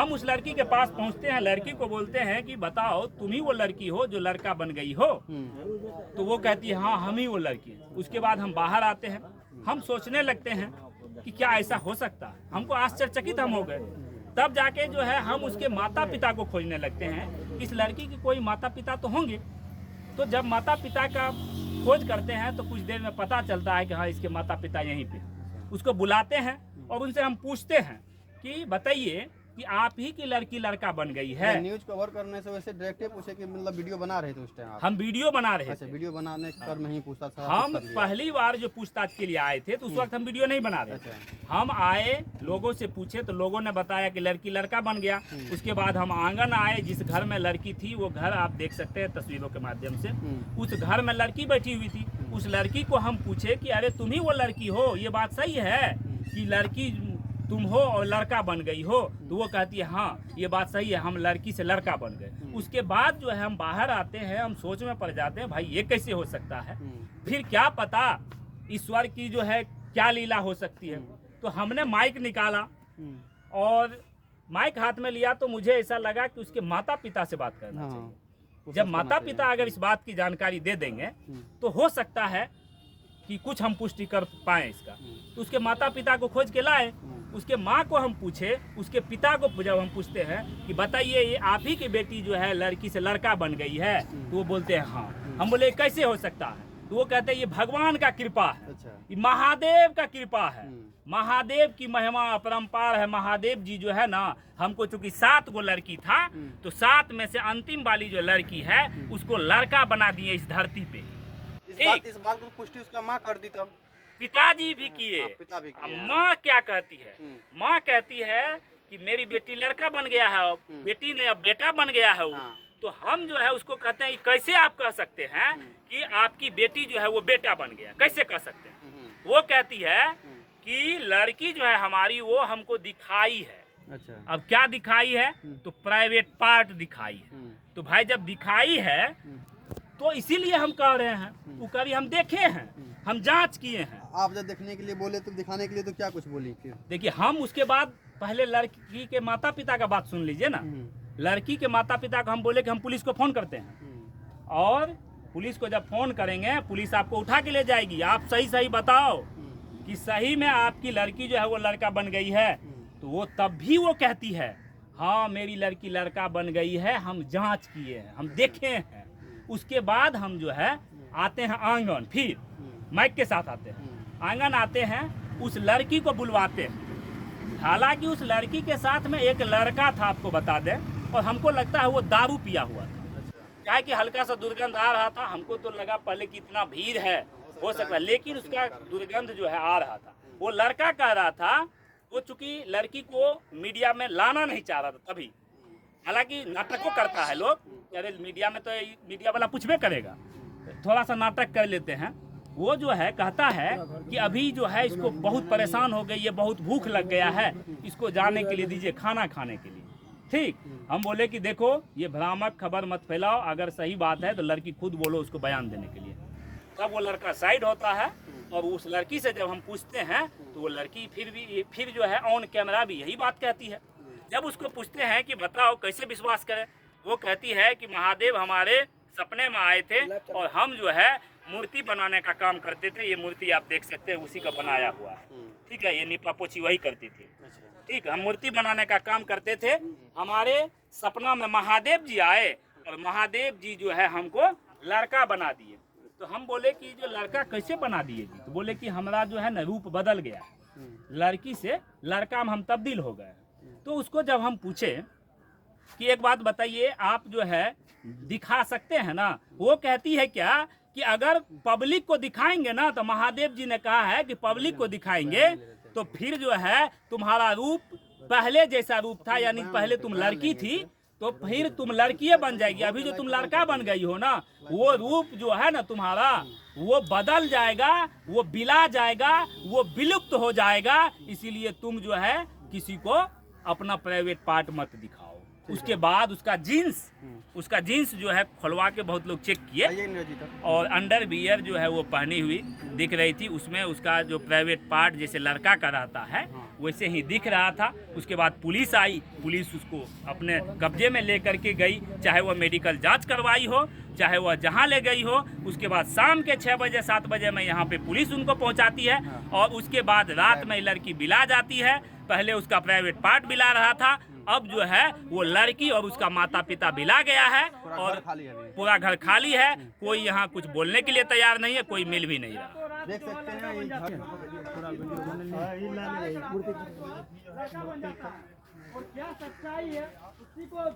हम उस लड़की के पास पहुंचते हैं, लड़की को बोलते हैं कि बताओ तुम ही वो लड़की हो जो लड़का बन गई हो। तो वो कहती है हाँ हम ही वो लड़की हैं। उसके बाद हम बाहर आते हैं, हम सोचने लगते हैं कि क्या ऐसा हो सकता है, हमको आश्चर्यचकित हम हो गए। तब जाके जो है हम उसके माता पिता को खोजने लगते हैं, इस लड़की के कोई माता पिता तो होंगे। तो जब माता पिता का खोज करते हैं तो कुछ देर में पता चलता है कि हाँ इसके माता पिता यहीं पे। उसको बुलाते हैं और उनसे हम पूछते हैं कि बताइए कि आप ही की लड़की लड़का बन गई है। न्यूज कवर करने से वैसे डायरेक्ट पूछे कि मतलब वीडियो बना रहे थे उस टाइम आप? हम वीडियो बना रहे अच्छा, थे। वीडियो बनाने पर में ही पूछा था? हम पहली बार जो पूछताछ के लिए आए थे तो उस वक्त हम वीडियो नहीं बना रहे थे। हम आए, लोगों से पूछे तो लोगों ने बताया कि लड़की लड़का बन गया। उसके बाद हम आंगन आए, जिस घर में लड़की थी वो घर आप देख सकते हैं तस्वीरों के माध्यम से। उस घर में लड़की बैठी हुई थी। उस लड़की को हम पूछे कि अरे तुम ही वो लड़की हो, ये बात सही है कि लड़की तुम हो और लड़का बन गई हो? तो वो कहती है हाँ ये बात सही है, हम लड़की से लड़का बन गए। उसके बाद जो है हम बाहर आते हैं, हम सोच में पड़ जाते हैं भाई ये कैसे हो सकता है। फिर क्या पता ईश्वर की जो है क्या लीला हो सकती है। तो हमने माइक निकाला और माइक हाथ में लिया तो मुझे ऐसा लगा कि उसके माता पिता से बात करना चाहिए। जब माता पिता अगर इस बात की जानकारी दे देंगे तो हो सकता है कि कुछ हम पुष्टि कर पाए इसका। तो उसके माता पिता को खोज के लाए, उसके माँ को हम पूछे, उसके पिता को जब हम पूछते हैं कि बताइए ये आप ही की बेटी जो है लड़की से लड़का बन गई है, तो वो बोलते हैं हाँ। हम बोले कैसे हो सकता है? तो वो कहते हैं ये भगवान का कृपा है, ये महादेव का कृपा है, महादेव की महिमा अपरंपार है। महादेव जी जो है ना, हमको चूंकि 7 गो लड़की था तो 7 में से अंतिम वाली जो लड़की है उसको लड़का बना दिए इस धरती पे। इस बात की पुष्टि उसका माँ कर दी तब? पिताजी भी किए। पिता भी किए। माँ क्या कहती है? माँ कहती है कि मेरी बेटी लड़का बन गया है, बेटी ने अब बेटा बन गया है। तो हम जो है उसको कहते हैं कैसे आप कह सकते हैं कि आपकी बेटी जो है वो बेटा बन गया, कैसे कह सकते हैं? वो कहती है कि लड़की जो है हमारी वो हमको दिखाई है। अच्छा। अब क्या दिखाई है? तो प्राइवेट पार्ट दिखाई है। तो भाई जब दिखाई है तो इसीलिए हम कह रहे हैं, वो कभी हम देखे हैं, हम जांच किए हैं। आप जब देखने के लिए बोले तो दिखाने के लिए तो क्या कुछ बोली फिर? देखिए हम उसके बाद पहले लड़की के माता पिता का बात सुन लीजिए ना। लड़की के माता पिता को हम बोले कि हम पुलिस को फोन करते हैं और पुलिस को जब फोन करेंगे पुलिस आपको उठा के ले जाएगी। आप सही सही बताओ कि सही में आपकी लड़की जो है वो लड़का बन गई है। तो वो तब भी वो कहती है हाँ मेरी लड़की लड़का बन गई है, हम जांच किए हैं, हम देखे हैं। उसके बाद हम जो है आते हैं आंगन, फिर माइक के साथ आते हैं आंगन, आते हैं उस लड़की को बुलवाते हैं। हालांकि उस लड़की के साथ में एक लड़का था, आपको बता दें, और हमको लगता है वो दारू पिया हुआ था। क्या है कि हल्का सा दुर्गंध आ रहा था, हमको तो लगा पहले कि इतना भीड़ है हो सकता है, लेकिन उसका दुर्गंध जो है आ रहा था। वो लड़का कह रहा था, वो चूंकि लड़की को मीडिया में लाना नहीं चाह रहा था तभी। हालांकि नाटकों करता है लोग, अरे मीडिया में तो मीडिया वाला पूछबे करेगा, थोड़ा सा नाटक कर लेते हैं। वो जो है कहता है कि अभी जो है इसको बहुत परेशान हो गई है, बहुत भूख लग गया है, इसको जाने के लिए दीजिए, खाना खाने के लिए। ठीक, हम बोले कि देखो ये भ्रामक खबर मत फैलाओ, अगर सही बात है तो लड़की खुद बोलो उसको बयान देने के लिए। तब वो लड़का साइड होता है और उस लड़की से जब हम पूछते हैं तो वो लड़की फिर जो है ऑन कैमरा भी यही बात कहती है। जब उसको पूछते हैं कि बताओ कैसे विश्वास करें, वो कहती है कि महादेव हमारे सपने में आए थे और हम जो है मूर्ति बनाने का काम करते थे। ये मूर्ति आप देख सकते हैं उसी का बनाया हुआ है। ठीक है, ये निपा पोछी वही करती थी। ठीक, हम मूर्ति बनाने का काम करते थे, हमारे सपना में महादेव जी आए और महादेव जी जो है हमको लड़का बना दिए। तो हम बोले कि जो लड़का कैसे बना दिए जी? तो बोले कि हमारा जो है ना रूप बदल गया, लड़की से लड़का में हम तब्दील हो गए। तो उसको जब हम पूछे कि एक बात बताइए आप जो है दिखा सकते हैं ना, वो कहती है क्या कि अगर पब्लिक को दिखाएंगे ना, तो महादेव जी ने कहा है कि पब्लिक को दिखाएंगे तो फिर जो है तुम्हारा रूप पहले जैसा रूप था, यानी पहले तुम लड़की थी तो फिर तुम लड़की बन जाएगी। अभी जो तुम लड़का बन गई हो ना, वो रूप जो है ना तुम्हारा वो बदल जाएगा, वो बिला जाएगा, वो विलुप्त हो जाएगा। इसीलिए तुम जो है किसी को अपना प्राइवेट पार्ट मत दिखाओ। उसके बाद उसका जीन्स जो है खुलवा के बहुत लोग चेक किए आइए नीरज जी तक। और अंडर वियर जो है वो पहनी हुई दिख रही थी। उसमें उसका जो प्राइवेट पार्ट जैसे लड़का का रहता है वैसे ही दिख रहा था। उसके बाद पुलिस आई, पुलिस उसको अपने कब्जे में लेकर के गई, चाहे वह मेडिकल जांच करवाई हो, चाहे वह जहां ले गई हो। उसके बाद शाम के 6 बजे 7 बजे में यहाँ पे पुलिस उनको पहुंचाती है और उसके बाद रात में लड़की बिला जाती है। पहले उसका प्राइवेट पार्ट बिला रहा था, अब जो है वो लड़की और उसका माता पिता बिला गया है और पूरा घर खाली है। कोई यहाँ कुछ बोलने के लिए तैयार नहीं है, कोई मिल भी नहीं रहा। देख सकते हैं ये घर और क्या सच्चाई है उसी को